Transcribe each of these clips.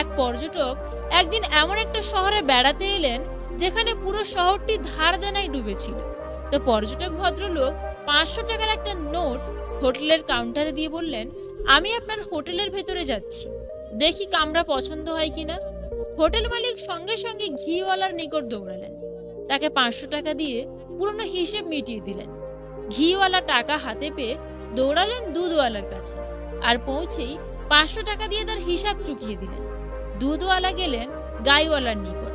এক পর্যটক একদিন এমন একটা শহরে বেড়াতে এলেন যেখানে পুরো শহরটি ধার দেনায় ডুবেছিল। তো পর্যটক ভদ্রলোক 500 টাকার একটা নোট হোটেলের কাউন্টারে দিয়ে বললেন, আমি আপনার হোটেলের ভেতরে যাচ্ছি, দেখি কামরা পছন্দ হয় কিনা। হোটেল মালিক সঙ্গে সঙ্গে ঘিওয়ালার নিকট দৌড়ালেন, তাকে 500 টাকা দিয়ে পুরনো হিসেব মিটিয়ে দিলেন। ঘিওয়ালা টাকা হাতে পেয়ে দৌড়ালেন দুধওয়ালার কাছে, আর পৌঁছেই 500 টাকা দিয়ে তার হিসাব চুকিয়ে দিলেন। দুধওয়ালা গেলেন গাইওয়ালার নিকট,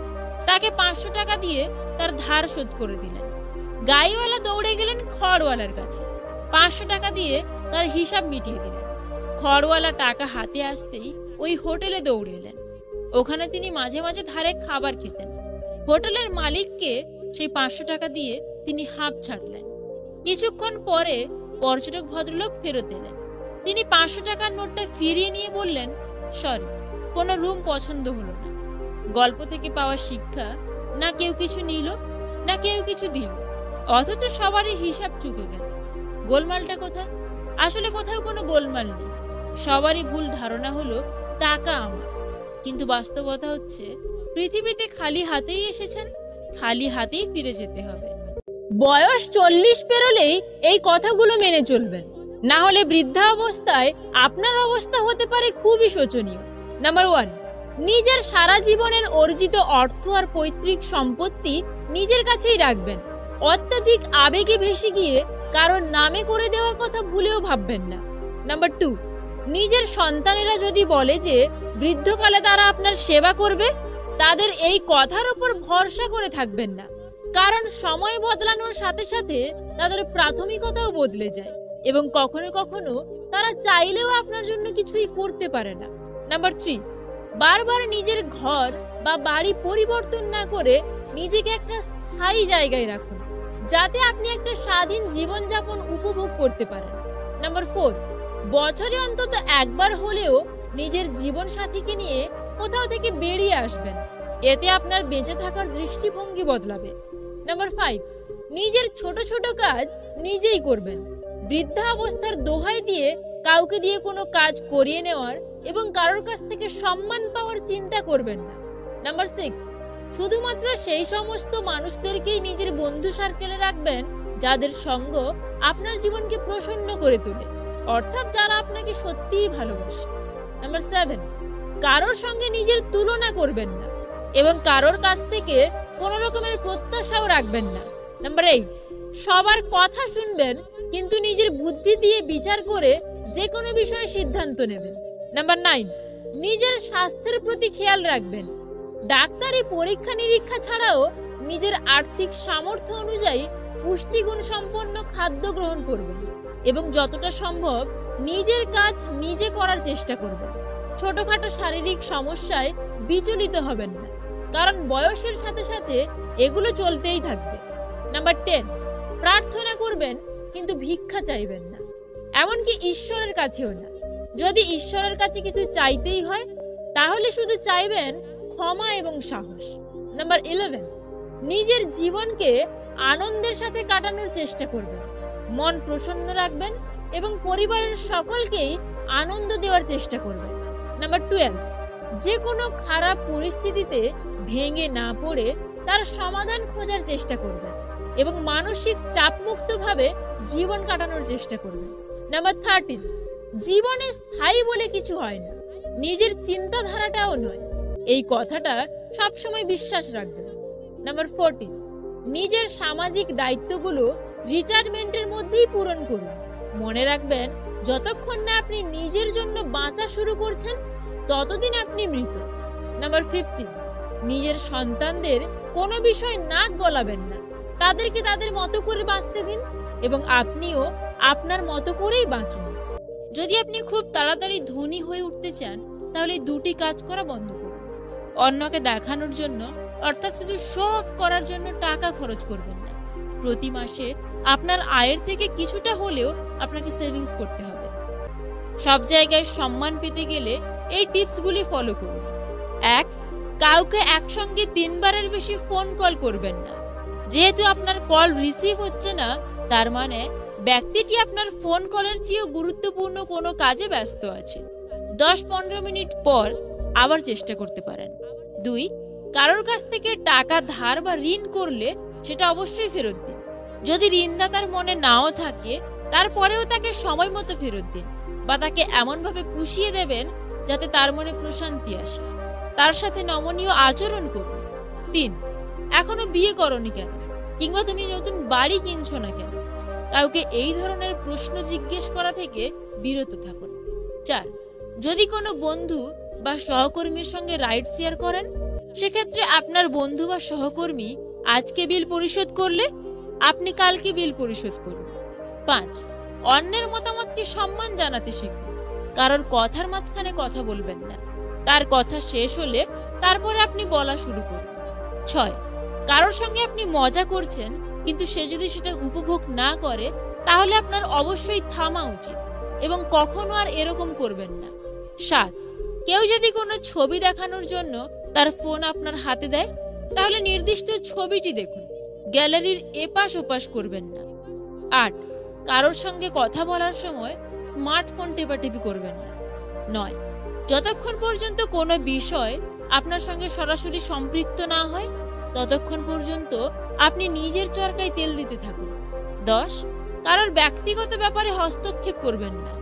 তাকে 500 টাকা দিয়ে তার ধার শোধ করে দিলেন। গাইওয়ালা দৌড়ে গেলেন খড়ওয়ালার কাছে, 500 টাকা দিয়ে তার হিসাব মিটিয়ে দিলেন। খড়ওয়ালা টাকা হাতে আসতেই ওই হোটেলে দৌড়ে এলেন। ওখানে তিনি মাঝে মাঝে ধারে খাবার খেতেন। হোটেলের মালিককে সেই 500 টাকা দিয়ে তিনি হাঁপ ছাড়লেন। কিছুক্ষণ পরে পর্যটক ভদ্রলোক ফেরত এলেন। তিনি 500 টাকার নোটটা ফিরিয়ে নিয়ে বললেন, সরি, কোনো রুম পছন্দ হলো না। গল্প থেকে পাওয়া শিক্ষা, না কেউ কিছু নিল না কেউ কিছু দিল, অথচ সবারই হিসাব চুকে গেল। গোলমালটা কোথায়? আসলে কোথাও কোনো গোলমাল নেই। সবারই ভুল ধারণা হলো টাকা আমার, কিন্তু বাস্তবতা হচ্ছে পৃথিবীতে খালি হাতেই এসেছেন, খালি হাতেই ফিরে যেতে হবে। বয়স 40 পেরোলেই এই কথাগুলো মেনে চলবেন, না হলে বৃদ্ধাবস্থায় আপনার অবস্থা হতে পারে খুবই শোচনীয়। নাম্বার 1, নিজের সারা জীবনের অর্জিত অর্থ আর পৈতৃক সম্পত্তি নিজের কাছেই রাখবেন। অত্যাধিক আবেগে ভেসে গিয়ে কারোর নামে করে দেওয়ার কথা ভুলেও ভাববেন না। নাম্বার 2, নিজের সন্তানেরা যদি বলে যে বৃদ্ধকালে তারা আপনার সেবা করবে, তাদের এই কথার উপর ভরসা করে থাকবেন না, কারণ সময় বদলানোর সাথে সাথে তাদের প্রাথমিকতাও বদলে যায় এবং কখনো কখনো তারা চাইলেও আপনার জন্য কিছুই করতে পারে না। নাম্বার 3, বারবার নিজের ঘর বা বাড়ি পরিবর্তন না করে নিজেকে একটা স্থায়ী জায়গায় রাখুন, যাতে আপনি একটা স্বাধীন জীবনযাপন উপভোগ করতে পারেন। নাম্বার 4, বছরে অন্তত একবার হলেও নিজের জীবন সাথীকে নিয়ে কোথাও থেকে বেরিয়ে আসবেন, এতে আপনার বেঁচে থাকার দৃষ্টিভঙ্গি বদলাবে। নাম্বার 5, নিজের ছোট ছোট কাজ নিজেই করবেন। বৃদ্ধাবস্থার দোহাই দিয়ে কাউকে দিয়ে কোনো কাজ করিয়ে নেওয়ার এবং কারোর কাছ থেকে সম্মান পাওয়ার চিন্তা করবেন না। নাম্বার 6, শুধুমাত্র সেই সমস্ত মানুষদেরকেই নিজের বন্ধু সার্কেলে রাখবেন যাদের সঙ্গ আপনার জীবনকে প্রসন্ন করে তোলে, অর্থাৎ যারা আপনাকে সত্যিই ভালোবাসে। নাম্বার 7, কারোর সঙ্গে নিজের তুলনা করবেন না এবং কারোর কাছ থেকে কোনো রকমের প্রত্যাশাও রাখবেন না। নাম্বার 8, সবার কথা শুনবেন কিন্তু নিজের বুদ্ধি দিয়ে বিচার করে যে কোনো বিষয়ে সিদ্ধান্ত নেবেন। নাম্বার 9, নিজের স্বাস্থ্যের প্রতি খেয়াল রাখবেন। ডাক্তারি পরীক্ষা নিরীক্ষা ছাড়াও নিজের আর্থিক সামর্থ্য অনুযায়ী পুষ্টিগুণ সম্পন্ন খাদ্য গ্রহণ করবেন এবং যতটা সম্ভব নিজের কাজ নিজে করার চেষ্টা করবেন। ছোটখাটো শারীরিক সমস্যায় বিচলিত হবেন না, কারণ বয়সের সাথে সাথে এগুলো চলতেই থাকবে। নাম্বার 10, প্রার্থনা করবেন কিন্তু ভিক্ষা চাইবেন না, এমনকি ঈশ্বরের কাছেও না। যদি ঈশ্বরের কাছে কিছু চাইতেই হয় তাহলে শুধু চাইবেন ক্ষমা এবং সাহস। নাম্বার 11, নিজের জীবনকে আনন্দের সাথে কাটানোর চেষ্টা করবেন, মন প্রসন্ন রাখবেন এবং পরিবারের সকলকেই আনন্দ দেওয়ার চেষ্টা করবেন। নাম্বার 12, যে কোনো খারাপ পরিস্থিতিতে ভেঙে না পড়ে তার সমাধান খোঁজার চেষ্টা করবেন এবং মানসিক চাপমুক্তভাবে জীবন কাটানোর চেষ্টা করবেন। নাম্বার 13, জীবনে স্থায়ী বলে কিছু হয় না, নিজের চিন্তাধারাটাও নয়, এই কথাটা সবসময় বিশ্বাস রাখবেন। নাম্বার 14, নিজের সামাজিক দায়িত্বগুলো রিটায়ারমেন্টের মধ্যেই পূরণ করুন। মনে রাখবেন, যতক্ষণ না আপনি নিজের জন্য বাঁচা শুরু করছেন ততদিন আপনি মৃত। নাম্বার 15, নিজের সন্তানদের কোনো বিষয় নাক গলাবেন না, তাদেরকে তাদের মতো করে বাঁচতে দিন এবং আপনিও আপনার মতো করেই বাঁচুন। যদি আপনি খুব তাড়াতাড়ি ধনী হয়ে উঠতে চান তাহলে দুটি কাজ করা বন্ধ করুন। অন্যকে দেখানোর জন্য, অর্থাৎ শুধু শো অফ করার জন্য টাকা খরচ করবেন না। প্রতি মাসে আপনার আয়ের থেকে কিছুটা হলেও আপনাকে সেভিংস করতে হবে। সব জায়গায় সম্মান পেতে গেলে এই টিপসগুলি ফলো করুন। 1, কাউকে একসঙ্গে 3 বারের বেশি ফোন কল করবেন না। যেহেতু আপনার কল রিসিভ হচ্ছে না, তার মানে ব্যক্তিটি আপনার ফোন কলের চেয়েও গুরুত্বপূর্ণ কোনো কাজে ব্যস্ত আছে। 10-15 মিনিট পর আবার চেষ্টা করতে পারেন। 2, কারোর কাছ থেকে টাকা ধার বা ঋণ করলে সেটা অবশ্যই ফেরত দিন। যদি ঋণদাতার মনে নাও থাকে তারপরেও তাকে সময় মতো ফেরত দিন, বা তাকে এমনভাবে পুষিয়ে দেবেন যাতে তার মনে প্রশান্তি আসে। তার সাথে নমনীয় আচরণ করুন। 3, এখনো বিয়ে করনি কেন, কিংবা তুমি নতুন বাড়ি কিনছো না কেন? কাউকে এই ধরনের প্রশ্ন জিজ্ঞেস করা থেকে বিরত থাকুন। 4, যদি কোনো বন্ধু বা সহকর্মীর সঙ্গে রাইড শেয়ার করেন, সেক্ষেত্রে আপনার বন্ধু বা সহকর্মী আজকে বিল পরিশোধ করলে আপনি কালকে বিল পরিশোধ করুন। 5, অন্যের মতামতকে সম্মান জানাতে শিখুন। কারোর কথার মাঝখানে কথা বলবেন না, তার কথা শেষ হলে তারপরে আপনি বলা শুরু করুন। 6, কারোর সঙ্গে আপনি মজা করছেন কিন্তু সে যদি সেটা উপভোগ না করে তাহলে আপনার অবশ্যই থামা উচিত এবং কখনো আর এরকম করবেন না। 7, কেউ যদি কোনো ছবি দেখানোর জন্য তার ফোন আপনার হাতে দেয় তাহলে নির্দিষ্ট ছবিটি দেখুন, গ্যালারির এপাশ ওপাশ করবেন না। 8, কারোর সঙ্গে কথা বলার সময় স্মার্টফোন টেপাটেপি করবেন না। 9, যতক্ষণ পর্যন্ত কোনো বিষয় আপনার সঙ্গে সরাসরি সম্পৃক্ত না হয় ততক্ষণ পর্যন্ত আপনি নিজের চরকায় তেল দিতে থাকুন। 10, কারোর ব্যক্তিগত ব্যাপারে হস্তক্ষেপ করবেন না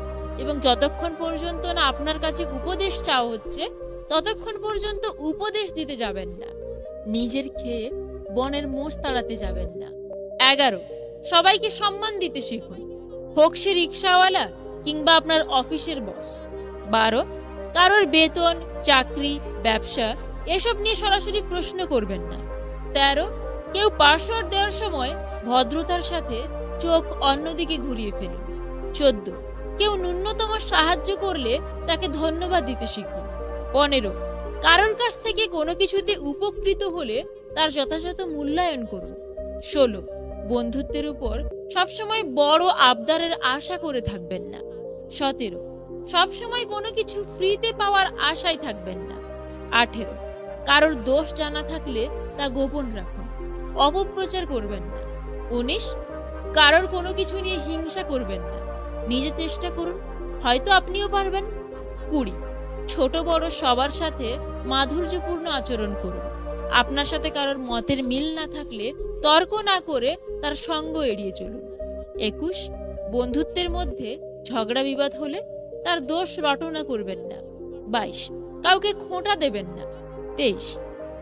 এবং যতক্ষণ পর্যন্ত না আপনার কাছে উপদেশ চাওয়া হচ্ছে ততক্ষণ পর্যন্ত উপদেশ দিতে যাবেন না। নিজের খেয়ে বনের মোষ তাড়াতে যাবেন না। 11, সবাইকে সম্মান দিতে শিখুন, হোক সে রিক্সাওয়ালা কিংবা আপনার অফিসের বস। 12, কারোর বেতন, চাকরি, ব্যবসা এসব নিয়ে সরাসরি প্রশ্ন করবেন না। 13, কেউ পাসওয়ার্ড দেওয়ার সময় ভদ্রতার সাথে চোখ অন্যদিকে ঘুরিয়ে ফেলুন। 14, কেউ ন্যূনতম সাহায্য করলে তাকে ধন্যবাদ দিতে শিখুন। 15, কারোর কাছ থেকে কোনো কিছুতে উপকৃত হলে তার যথাযথ মূল্যায়ন করুন। 16, বন্ধুত্বের উপর সবসময় বড় আবদারের আশা করে থাকবেন না। 17, সবসময় কোনো কিছু ফ্রিতে পাওয়ার আশায় থাকবেন না। 18, কারোর দোষ জানা থাকলে তা গোপন রাখুন, অপপ্রচার করবেন না। 19, কারোর কোনো কিছু নিয়ে হিংসা করবেন না, নিজে চেষ্টা করুন, হয়তো আপনিও পারবেন। 20, ছোট বড় সবার সাথে মাধুর্যপূর্ণ আচরণ করুন। আপনার সাথে কারোর মতের মিল না থাকলে তর্ক না করে তার সঙ্গ এড়িয়ে চলুন। 21, বন্ধুত্বের মধ্যে ঝগড়া বিবাদ হলে তার দোষ রটনা করবেন না। 22, কাউকে খোঁটা দেবেন না। 23,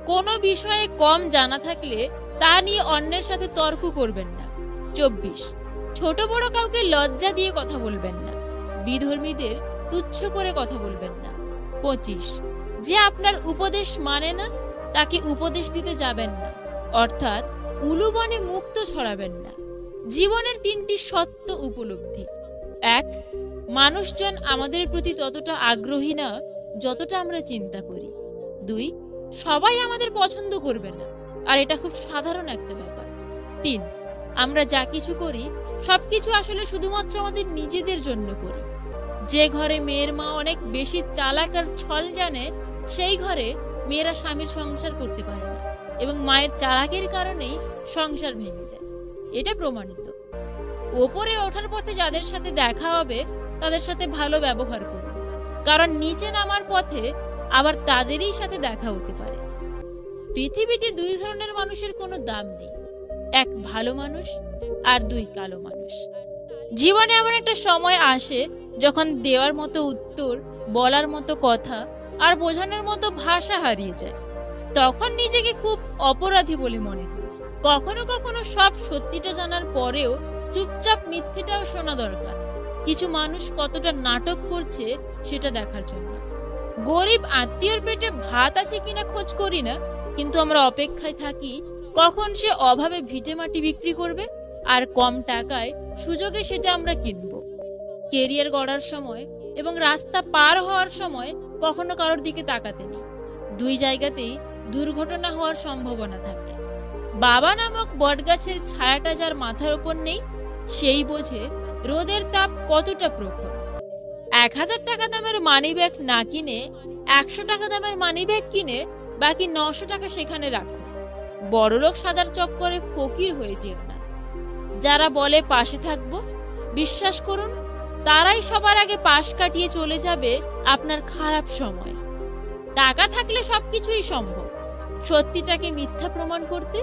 কোনো বিষয়ে কম জানা থাকলে তা নিয়ে অন্যের সাথে তর্ক করবেন না। 24, ছোট বড় কাউকে লজ্জা দিয়ে কথা বলবেন না, বিধর্মীদের তুচ্ছ করে কথা বলবেন না। 25, যে আপনার উপদেশ মানে না তাকে উপদেশ দিতে যাবেন না, অর্থাৎ উলুবনে মুক্ত ছড়াবেন না। জীবনের 3টি সত্য উপলব্ধি: 1, মানুষজন আমাদের প্রতি ততটা আগ্রহী না যতটা আমরা চিন্তা করি। 2, সবাই আমাদের পছন্দ করবে না, আর এটা খুব সাধারণ একটা ব্যাপার। 3, আমরা যা কিছু করি সবকিছু আসলে শুধুমাত্র আমাদের নিজেদের জন্য করি। যে ঘরে মেয়ের মা অনেক বেশি চালাক আর ছল জানে সেই ঘরে মেয়েরা স্বামীর সংসার করতে পারে না এবং মায়ের চালাকের কারণেই সংসার ভেঙে যায়, এটা প্রমাণিত। ওপরে ওঠার পথে যাদের সাথে দেখা হবে তাদের সাথে ভালো ব্যবহার করুন, কারণ নিচে নামার পথে আবার তাদেরই সাথে দেখা হতে পারে। পৃথিবীতে 2 ধরনের মানুষের কোনো দাম নেই, 1 ভালো মানুষ আর 2 কালো মানুষ। জীবনে এমন একটা সময় আসে যখন দেওয়ার মতো উত্তর, বলার মতো কথা আর বোঝানোর মতো ভাষা হারিয়ে যায়। তখন নিজেকে খুব অপরাধী বলে মনে হয়। কখনো কখনো সব সত্যিটা জানার পরেও চুপচাপ মিথ্যেটাও শোনা দরকার, কিছু মানুষ কতটা নাটক করছে সেটা দেখার জন্য। গরিব আত্মীয়র পেটে ভাত আছে কিনা খোঁজ করি না, কিন্তু আমরা অপেক্ষায় থাকি কখন সে অভাবে ভিটে মাটি বিক্রি করবে আর কম টাকায় সুযোগে সেটা আমরা কিনব। কেরিয়ার গড়ার সময় এবং রাস্তা পার হওয়ার সময় কখনো কারোর দিকে তাকাতে নেই, 2 জায়গাতেই দুর্ঘটনা হওয়ার সম্ভাবনা থাকে। বাবা নামক বটগাছের ছায়াটা যার মাথার উপর নেই সেই বোঝে রোদের তাপ কতটা প্রখর। 1000 টাকা দামের মানি ব্যাগ না কিনে 100 টাকা দামের মানি ব্যাগ কিনে বাকি 900 টাকা সেখানে রাখো। বড়লোক সাজার চক্করে ফকির হয়ে যেও না। যারা বলে পাশে থাকবো, বিশ্বাস করুন তারাই সবার আগে পাশ কাটিয়ে চলে যাবে আপনার খারাপ সময়। টাকা থাকলে সবকিছুই সম্ভব, সত্যিটাকে মিথ্যা প্রমাণ করতে,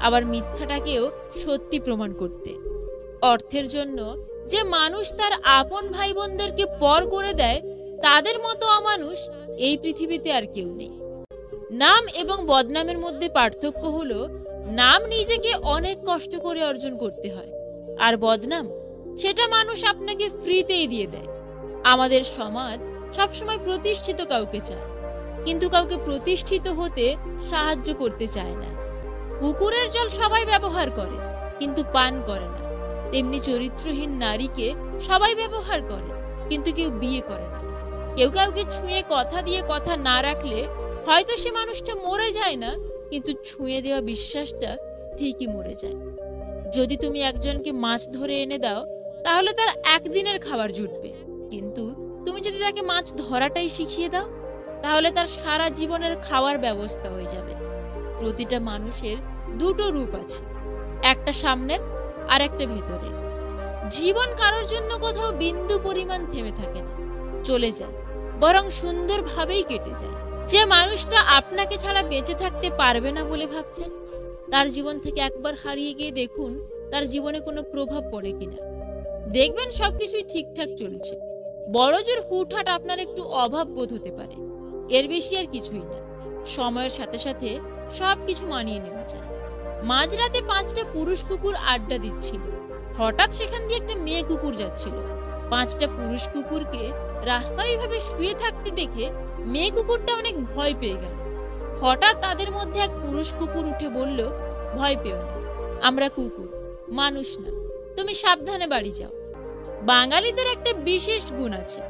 আবার মিথ্যাটাকেও সত্যি প্রমাণ করতে। অর্থের জন্য যে মানুষ তার আপন ভাই বোনদেরকে পর করে দেয়, তাদের মতো অমানুষ এই পৃথিবীতে আর কেউ নেই। নাম এবং বদনামের মধ্যে পার্থক্য হলো, নাম নিজেকে অনেক কষ্ট করে অর্জন করতে হয়, আর বদনাম সেটা মানুষ আপনাকে ফ্রিতেই দিয়ে দেয়। আমাদের সমাজ সবসময় প্রতিষ্ঠিত কাউকে চায়, কিন্তু কাউকে প্রতিষ্ঠিত হতে সাহায্য করতে চায় না। পুকুরের জল সবাই ব্যবহার করে, কিন্তু পান করে না। তেমনি চরিত্রহীন নারীকে সবাই ব্যবহার করে, কিন্তু কেউ বিয়ে করে না। কেউ কাউকে ছুঁয়ে কথা দিয়ে কথা না রাখলে হয়তো সে মানুষটা মরে যায় না, কিন্তু ছুঁয়ে দেওয়া বিশ্বাসটা ঠিকই মরে যায়। যদি তুমি একজনকে মাছ ধরে এনে দাও, তাহলে তার একদিনের খাবার জুটবে, কিন্তু তুমি যদি তাকে মাছ ধরাটাই শিখিয়ে দাও, তাহলে তার সারা জীবনের খাওয়ার ব্যবস্থা হয়ে যাবে। প্রতিটা মানুষের দুটো রূপ আছে, একটা সামনের আর একটা ভেতরের। জীবন কারোর জন্য কোথাও বিন্দু পরিমাণ থেমে থাকে না, চলে যায়, বরং সুন্দরভাবেই কেটে যায়। যে মানুষটা আপনাকে ছাড়া বেঁচে থাকতে পারবে না বলে ভাবছেন, তার জীবন থেকে একবার হারিয়ে গিয়ে দেখুন তার জীবনে কোনো প্রভাব পড়ে কিনা। দেখবেন সবকিছুই ঠিকঠাক চলছে। বড়জোর হুটহাট আপনার একটু অভাব বোধ হতে পারে, এর বেশি আর কিছুই না। সময়ের সাথে সাথে সবকিছু মানিয়ে নেওয়া যায়। মাঝরাতে 5টা পুরুষ কুকুর আড্ডা দিচ্ছিল। হঠাৎ সেখান দিয়ে একটা মেয়ে কুকুর যাচ্ছিল। 5টা পুরুষ কুকুরকে রাস্তায় এইভাবে শুয়ে থাকতে দেখে মেয়ে কুকুরটা অনেক ভয় পেয়ে গেল। হঠাৎ তাদের মধ্যে এক পুরুষ কুকুর উঠে বলল, ভয় পেও না, আমরা কুকুর, মানুষ না, তুমি সাবধানে বাড়ি যাও। বাঙালিদের একটা বিশেষ গুণ আছে,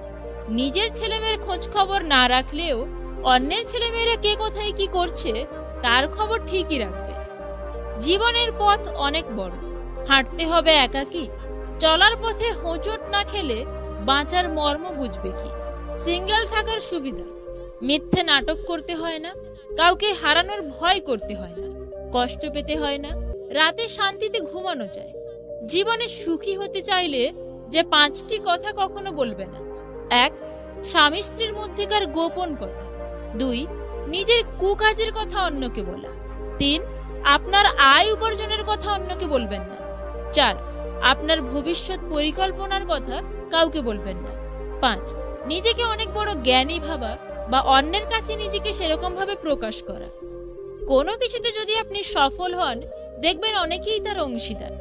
নিজের ছেলেমেয়ের খোঁজ খবর না রাখলেও অন্যের ছেলেমেয়েরা কে কোথায় কি করছে তার খবর ঠিকই রাখবে। জীবনের পথ অনেক বড়, হাঁটতে হবে একাকী। চলার পথে হোঁচট না খেলে বাঁচার মর্ম বুঝবে কি। সিঙ্গেল থাকার সুবিধা, মিথ্যে নাটক করতে হয় না, কাউকে হারানোর ভয় করতে হয় না, কষ্ট পেতে হয় না, রাতে শান্তিতে ঘুমানো যায়। জীবনে সুখী হতে চাইলে যে 5টি কথা কখনো বলবে না: 1. স্বামী স্ত্রীর মধ্যেকার গোপন কথা। 2. নিজের কুকাজের কথা অন্যকে বলা। 3. আপনার আয় উপার্জনের কথা অন্যকে বলবেন না। 4. আপনার ভবিষ্যৎ পরিকল্পনার কথা কাউকে বলবেন না। 5. নিজেকে অনেক বড় জ্ঞানী ভাবা বা অন্যের কাছে নিজেকে সেরকম ভাবে প্রকাশ করা। কোনো কিছুতে যদি আপনি সফল হন, দেখবেন অনেকেই তার অংশীদার,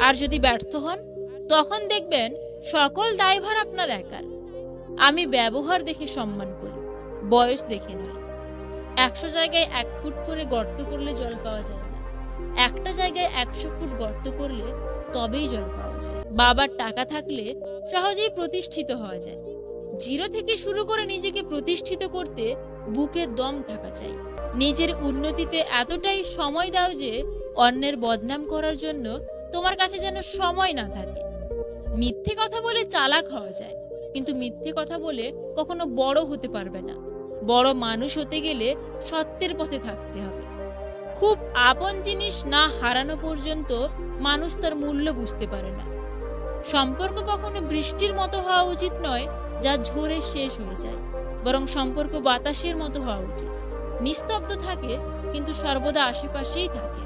আর যদি ব্যর্থ হন, তখন দেখবেন সকল দায়ভার আপনার একার। আমি ব্যবহার দেখে সম্মান করি, বয়স দেখে নয়। 100 জায়গায় 1 ফুট করে গর্ত করলে জল পাওয়া যায় না, একটা জায়গায় 100 ফুট গর্ত করলে তবেই জল পাওয়া যায়। বাবার টাকা থাকলে সহজেই প্রতিষ্ঠিত হওয়া যায়। জিরো থেকে শুরু করে নিজেকে প্রতিষ্ঠিত করতে বুকে দম থাকা চাই। নিজের উন্নতিতে এতটাই সময় দাও যে অন্যের বদনাম করার জন্য তোমার কাছে যেন সময় না থাকে। মিথ্যে কথা বলে চালাক হওয়া যায়, কিন্তু মিথ্যে কথা বলে কখনো বড় হতে পারবে না। বড় মানুষ হতে গেলে সত্যের পথে থাকতে হবে। খুব আপন জিনিস না হারানো পর্যন্ত মানুষ তার মূল্য বুঝতে পারে না। সম্পর্ক কখনো বৃষ্টির মতো হওয়া উচিত নয় যা ঝরে শেষ হয়ে যায়, বরং সম্পর্ক বাতাসের মতো হওয়া উচিত, নিস্তব্ধ থাকে কিন্তু সর্বদা আশেপাশেই থাকে।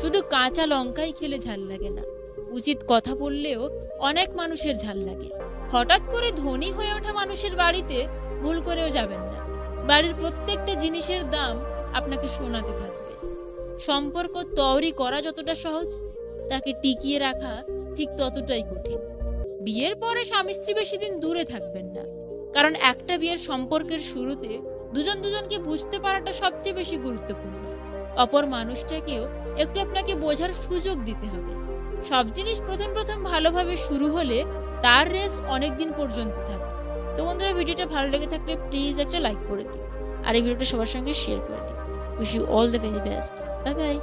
শুধু কাঁচা লঙ্কাই খেলে ঝাল লাগে না, উচিত কথা বললেও অনেক মানুষের ঝাল লাগে। হঠাৎ করে ধনী হয়ে ওঠা মানুষের বাড়িতে ভুল করেও যাবেন না, বাড়ির প্রত্যেকটা জিনিসের দাম আপনাকে শোনাতে থাকবে। সম্পর্ক তৈরি করা যতটা সহজ, তাকে টিকিয়ে রাখা ঠিক ততটাই কঠিন। বিয়ের পরে স্বামী স্ত্রী বেশি দিন দূরে থাকবেন না, কারণ একটা বিয়ের সম্পর্কের শুরুতে দুজনকে বুঝতে পারাটা সবচেয়ে বেশি গুরুত্বপূর্ণ। অপর মানুষটাকেও একটু আপনাকে বোঝার সুযোগ দিতে হবে। সব জিনিস প্রথম ভালোভাবে শুরু হলে তার রেস অনেকদিন পর্যন্ত থাকে। তো বন্ধুরা, ভিডিওটা ভালো লেগে থাকলে প্লিজ একটা লাইক করে দিন, আর এই ভিডিওটা সবার সঙ্গে শেয়ার করে দিন। Wish you all the very best. Bye by.